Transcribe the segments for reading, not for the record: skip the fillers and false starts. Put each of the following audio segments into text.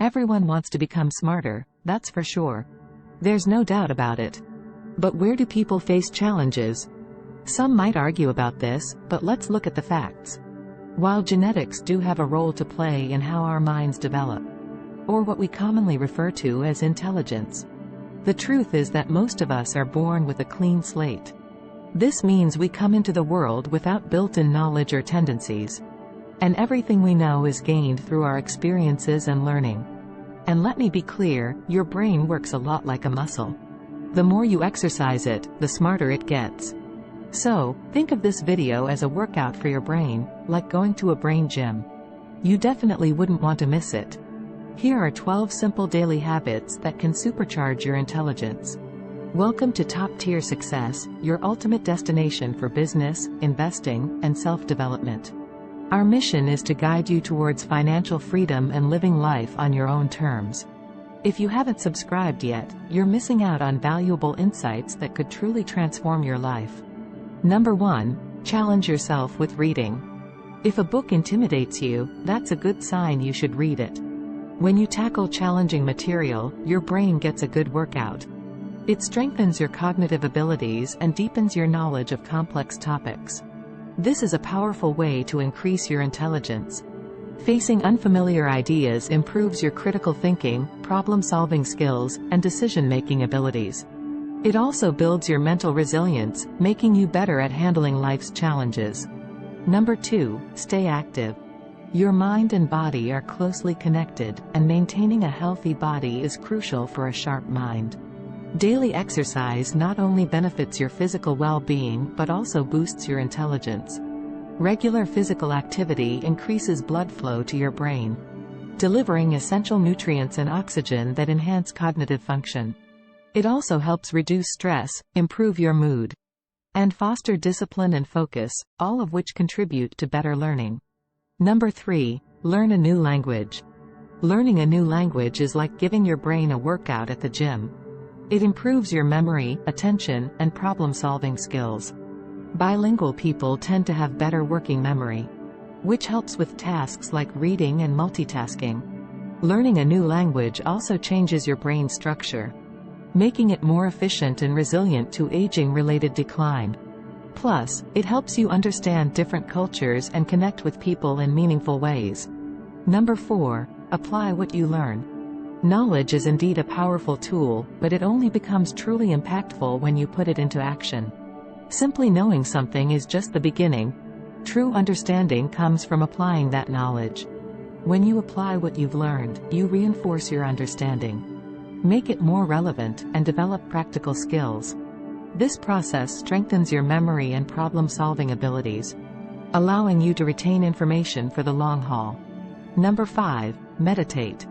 Everyone wants to become smarter, that's for sure. There's no doubt about it. But where do people face challenges? Some might argue about this, but let's look at the facts. While genetics do have a role to play in how our minds develop, or what we commonly refer to as intelligence, the truth is that most of us are born with a clean slate. This means we come into the world without built-in knowledge or tendencies. And everything we know is gained through our experiences and learning. And let me be clear, your brain works a lot like a muscle. The more you exercise it, the smarter it gets. So, think of this video as a workout for your brain, like going to a brain gym. You definitely wouldn't want to miss it. Here are 12 simple daily habits that can supercharge your intelligence. Welcome to Top-Tier Success, your ultimate destination for business, investing, and self-development. Our mission is to guide you towards financial freedom and living life on your own terms. If you haven't subscribed yet, you're missing out on valuable insights that could truly transform your life. Number 1. Challenge yourself with reading. If a book intimidates you, that's a good sign you should read it. When you tackle challenging material, your brain gets a good workout. It strengthens your cognitive abilities and deepens your knowledge of complex topics. This is a powerful way to increase your intelligence. Facing unfamiliar ideas improves your critical thinking, problem-solving skills, and decision-making abilities. It also builds your mental resilience, making you better at handling life's challenges. Number 2. Stay active. Your mind and body are closely connected, and maintaining a healthy body is crucial for a sharp mind. Daily exercise not only benefits your physical well-being but also boosts your intelligence. Regular physical activity increases blood flow to your brain, delivering essential nutrients and oxygen that enhance cognitive function. It also helps reduce stress, improve your mood, and foster discipline and focus, all of which contribute to better learning. Number 3. Learn a new language. Learning a new language is like giving your brain a workout at the gym. It improves your memory, attention, and problem-solving skills. Bilingual people tend to have better working memory, which helps with tasks like reading and multitasking. Learning a new language also changes your brain structure, making it more efficient and resilient to aging-related decline. Plus, it helps you understand different cultures and connect with people in meaningful ways. Number 4. Apply what you learn. Knowledge is indeed a powerful tool, but it only becomes truly impactful when you put it into action. Simply knowing something is just the beginning. True understanding comes from applying that knowledge. When you apply what you've learned, you reinforce your understanding, make it more relevant, and develop practical skills. This process strengthens your memory and problem-solving abilities, allowing you to retain information for the long haul. Number 5. Meditate.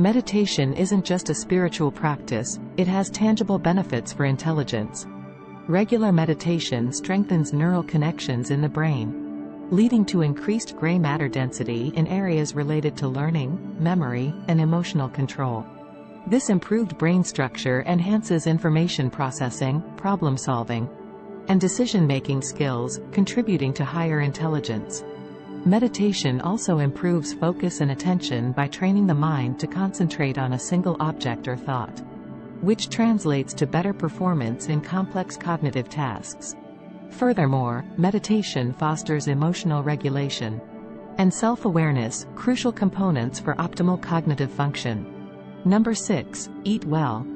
Meditation isn't just a spiritual practice, it has tangible benefits for intelligence. Regular meditation strengthens neural connections in the brain, leading to increased gray matter density in areas related to learning, memory, and emotional control. This improved brain structure enhances information processing, problem-solving, and decision-making skills, contributing to higher intelligence. Meditation also improves focus and attention by training the mind to concentrate on a single object or thought, which translates to better performance in complex cognitive tasks. Furthermore, meditation fosters emotional regulation and self-awareness, crucial components for optimal cognitive function. Number 6. Eat well.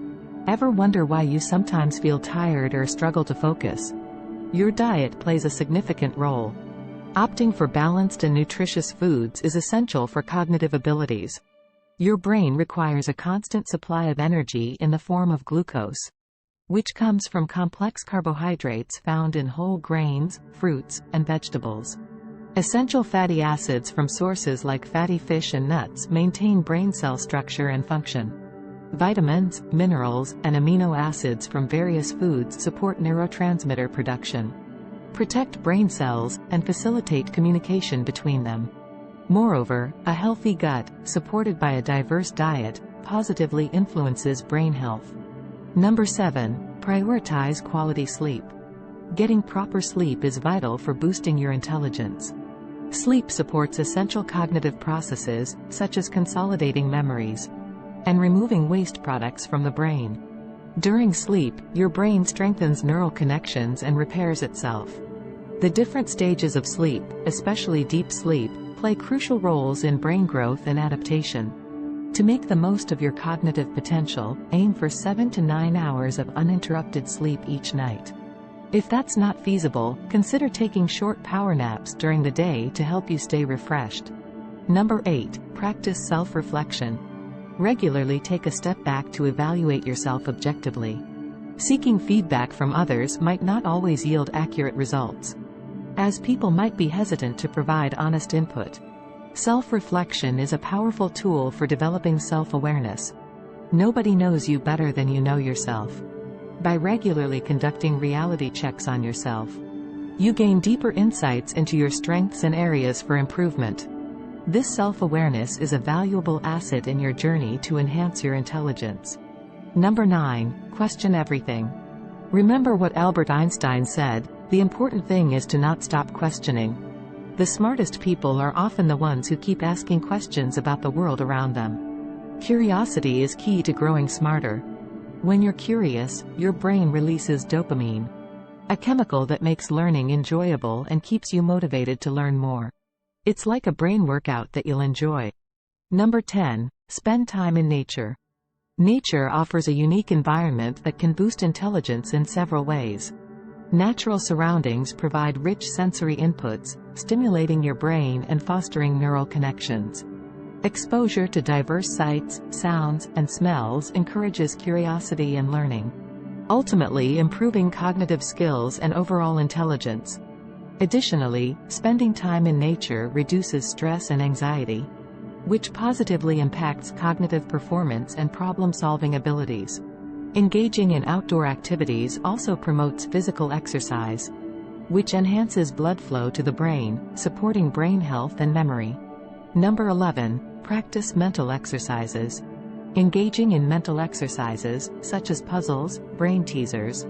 Ever wonder why you sometimes feel tired or struggle to focus? Your diet plays a significant role. Opting for balanced and nutritious foods is essential for cognitive abilities. Your brain requires a constant supply of energy in the form of glucose, which comes from complex carbohydrates found in whole grains, fruits, and vegetables. Essential fatty acids from sources like fatty fish and nuts maintain brain cell structure and function. Vitamins, minerals, and amino acids from various foods support neurotransmitter production, protect brain cells, and facilitate communication between them. Moreover, a healthy gut, supported by a diverse diet, positively influences brain health. Number 7. Prioritize quality sleep. Getting proper sleep is vital for boosting your intelligence. Sleep supports essential cognitive processes, such as consolidating memories and removing waste products from the brain. During sleep, your brain strengthens neural connections and repairs itself. The different stages of sleep, especially deep sleep, play crucial roles in brain growth and adaptation. To make the most of your cognitive potential, aim for 7 to 9 hours of uninterrupted sleep each night. If that's not feasible, consider taking short power naps during the day to help you stay refreshed. Number 8. Practice self-reflection. Regularly take a step back to evaluate yourself objectively. Seeking feedback from others might not always yield accurate results, as people might be hesitant to provide honest input. Self-reflection is a powerful tool for developing self-awareness. Nobody knows you better than you know yourself. By regularly conducting reality checks on yourself, you gain deeper insights into your strengths and areas for improvement. This self-awareness is a valuable asset in your journey to enhance your intelligence. Number 9. Question everything. Remember what Albert Einstein said, "The important thing is to not stop questioning." The smartest people are often the ones who keep asking questions about the world around them. Curiosity is key to growing smarter. When you're curious, your brain releases dopamine, a chemical that makes learning enjoyable and keeps you motivated to learn more. It's like a brain workout that you'll enjoy. Number 10. Spend time in nature. Nature offers a unique environment that can boost intelligence in several ways. Natural surroundings provide rich sensory inputs, stimulating your brain and fostering neural connections. Exposure to diverse sights, sounds, and smells encourages curiosity and learning, ultimately improving cognitive skills and overall intelligence. Additionally, spending time in nature reduces stress and anxiety, which positively impacts cognitive performance and problem-solving abilities. Engaging in outdoor activities also promotes physical exercise, which enhances blood flow to the brain, supporting brain health and memory. Number 11. Practice mental exercises. Engaging in mental exercises, such as puzzles, brain teasers,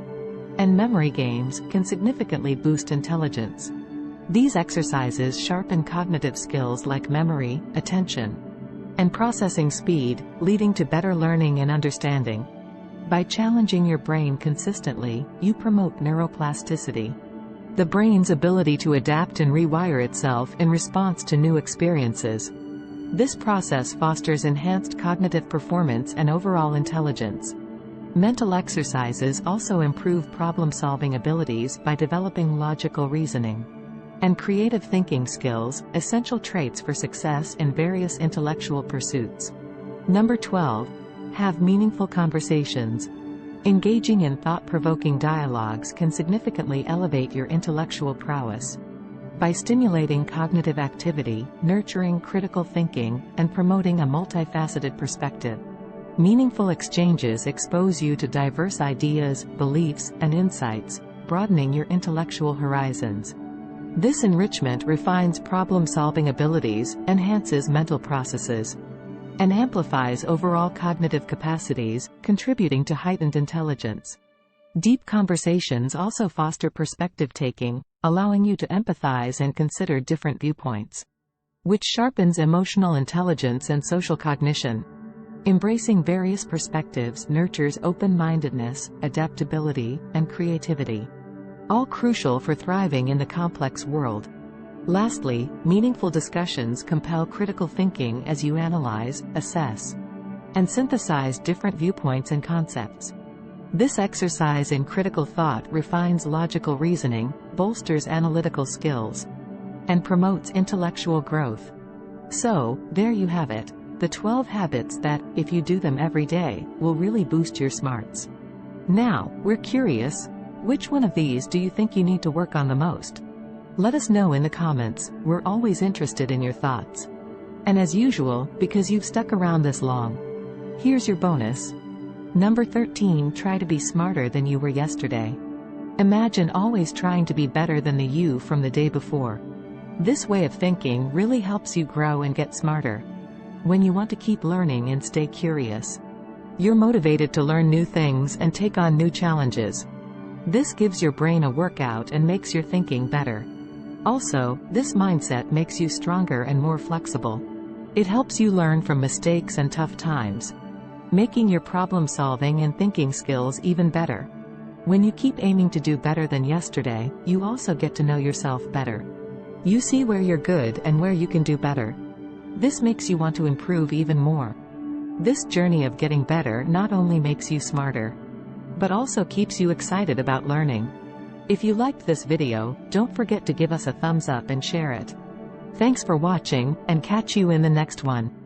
and memory games, can significantly boost intelligence. These exercises sharpen cognitive skills like memory, attention, and processing speed, leading to better learning and understanding. By challenging your brain consistently, you promote neuroplasticity, the brain's ability to adapt and rewire itself in response to new experiences. This process fosters enhanced cognitive performance and overall intelligence. Mental exercises also improve problem-solving abilities by developing logical reasoning and creative thinking skills, essential traits for success in various intellectual pursuits. Number 12. Have meaningful conversations. Engaging in thought-provoking dialogues can significantly elevate your intellectual prowess. By stimulating cognitive activity, nurturing critical thinking, and promoting a multifaceted perspective, meaningful exchanges expose you to diverse ideas, beliefs, and insights, broadening your intellectual horizons. This enrichment refines problem-solving abilities, enhances mental processes, and amplifies overall cognitive capacities, contributing to heightened intelligence. Deep conversations also foster perspective-taking, allowing you to empathize and consider different viewpoints, which sharpens emotional intelligence and social cognition. Embracing various perspectives nurtures open-mindedness, adaptability, and creativity, all crucial for thriving in the complex world. Lastly, meaningful discussions compel critical thinking as you analyze, assess, and synthesize different viewpoints and concepts. This exercise in critical thought refines logical reasoning, bolsters analytical skills, and promotes intellectual growth. So, there you have it. The 12 habits that, if you do them every day, will really boost your smarts. Now, we're curious, which one of these do you think you need to work on the most? Let us know in the comments. We're always interested in your thoughts. And as usual, because you've stuck around this long, here's your bonus. Number 13. Try to be smarter than you were yesterday. Imagine always trying to be better than the you from the day before. This way of thinking really helps you grow and get smarter. When you want to keep learning and stay curious, you're motivated to learn new things and take on new challenges. This gives your brain a workout and makes your thinking better. Also, this mindset makes you stronger and more flexible. It helps you learn from mistakes and tough times, making your problem-solving and thinking skills even better. When you keep aiming to do better than yesterday, you also get to know yourself better. You see where you're good and where you can do better. This makes you want to improve even more. This journey of getting better not only makes you smarter, but also keeps you excited about learning. If you liked this video, don't forget to give us a thumbs up and share it. Thanks for watching, and catch you in the next one.